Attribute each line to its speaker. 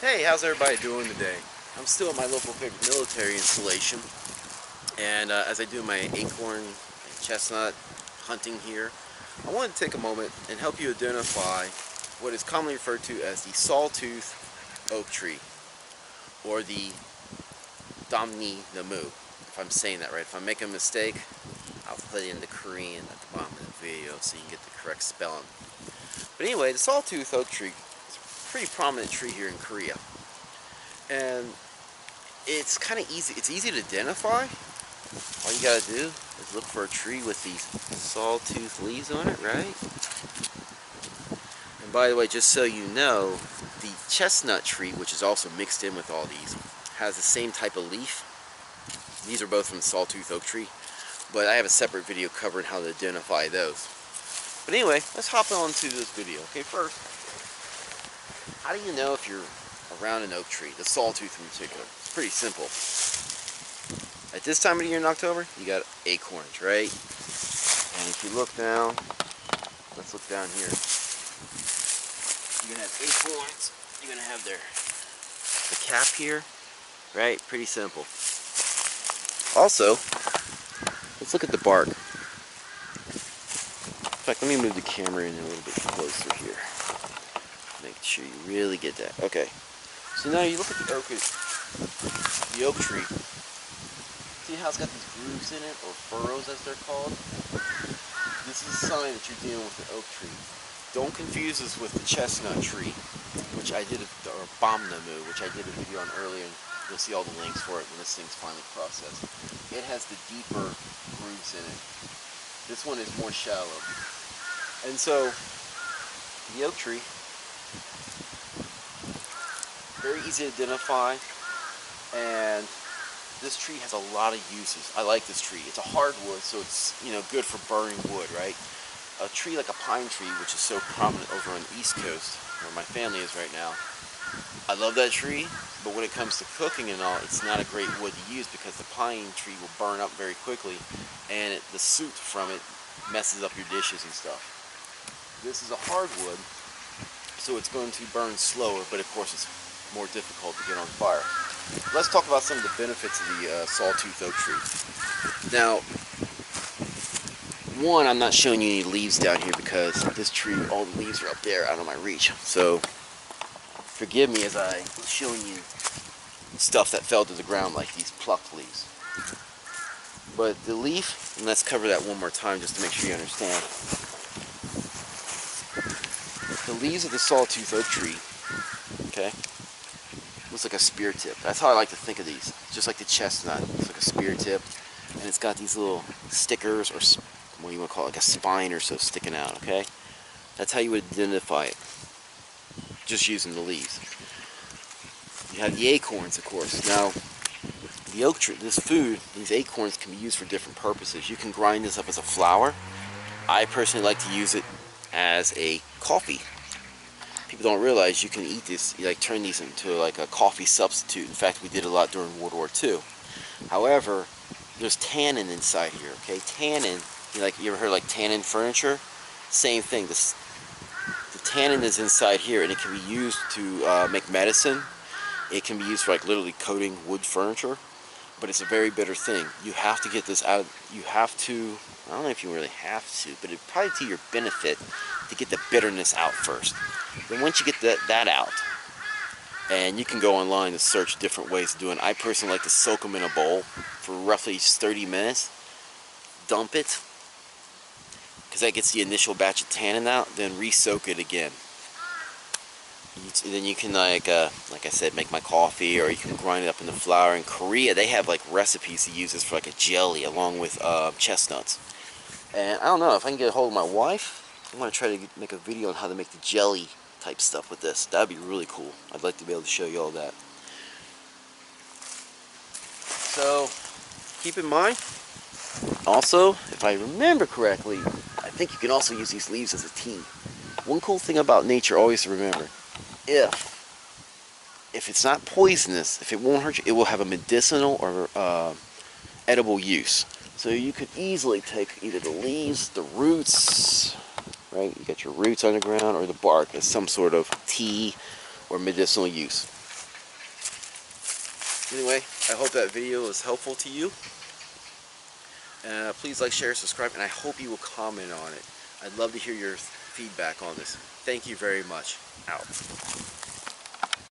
Speaker 1: Hey, how's everybody doing today? I'm still at my local favorite military installation, and as I do my acorn and chestnut hunting here, I want to take a moment and help you identify what is commonly referred to as the sawtooth oak tree, or the 톱니나무, if I'm saying that right. If I'm making a mistake, I'll put it in the Korean at the bottom of the video so you can get the correct spelling. But anyway, the sawtooth oak tree is a pretty prominent tree here in Korea. And it's kind of easy. It's easy to identify. All you gotta do is look for a tree with these sawtooth leaves on it, right? And by the way, just so you know, the chestnut tree, which is also mixed in with all these, has the same type of leaf. These are both from the sawtooth oak tree, but I have a separate video covering how to identify those. But anyway, let's hop on to this video. Okay, first, how do you know if you're around an oak tree, the sawtooth in particular? It's pretty simple. At this time of the year in October, you got acorns, right? And if you look down, let's look down here. You're gonna have acorns. You're gonna have the cap here, right? Pretty simple. Also, let's look at the bark. In fact, let me move the camera in a little bit closer here. Make sure you really get that. Okay. So now you look at the oak tree. See how it's got these grooves in it, or furrows as they're called? This is a sign that you're dealing with an oak tree. Don't confuse this with the chestnut tree, which I did, or 톱니나무, which I did a video on earlier, and you'll see all the links for it when this thing's finally processed. It has the deeper grooves in it. This one is more shallow. And so, the oak tree, very easy to identify, and this tree has a lot of uses. I like this tree. It's a hardwood, so it's good for burning wood, right? A tree like a pine tree, which is so prominent over on the East Coast, where my family is right now. I love that tree, but when it comes to cooking and all, it's not a great wood to use because the pine tree will burn up very quickly, and the soot from it messes up your dishes and stuff. This is a hardwood, so it's going to burn slower, but of course it's more difficult to get on fire. Let's talk about some of the benefits of the sawtooth oak tree. Now, one, I'm not showing you any leaves down here because this tree, all the leaves are up there out of my reach. So, forgive me as I'm showing you stuff that fell to the ground like these plucked leaves. But the leaf, and let's cover that one more time just to make sure you understand. The leaves of the sawtooth oak tree, okay, looks like a spear tip. That's how I like to think of these. Just like the chestnut, it's like a spear tip, and it's got these little stickers, or what do you want to call it, like a spine or so sticking out, okay? That's how you would identify it, just using the leaves. You have the acorns, of course. Now, the oak tree, this food, these acorns can be used for different purposes. You can grind this up as a flour. I personally like to use it as a coffee. People don't realize you can eat this, like turn these into like a coffee substitute. In fact, we did a lot during World War II. However, there's tannin inside here, okay? Tannin, you ever heard like tannin furniture? Same thing. The tannin is inside here, and it can be used to make medicine. It can be used for like literally coating wood furniture, but it's a very bitter thing. You have to get this out. You have to, I don't know if you really have to, but it's probably to your benefit to get the bitterness out first. Then once you get that out, and you can go online to search different ways of doing it. I personally like to soak them in a bowl for roughly 30 minutes, dump it, because that gets the initial batch of tannin out, then re-soak it again. Then you can, like I said, make my coffee, or you can grind it up into flour. In Korea, they have like recipes to use this for like a jelly along with chestnuts. And I don't know, if I can get a hold of my wife, I'm going to try to make a video on how to make the jelly type stuff with this. That would be really cool. I'd like to be able to show you all that. So, keep in mind, also, if I remember correctly, I think you can also use these leaves as a tea. One cool thing about nature, always to remember, if it's not poisonous, if it won't hurt you, it will have a medicinal or edible use. So you could easily take either the leaves, the roots, right? You got your roots underground, or the bark as some sort of tea or medicinal use. Anyway, I hope that video was helpful to you. Please like, share, subscribe, and I hope you will comment on it. I'd love to hear your feedback on this. Thank you very much. Out.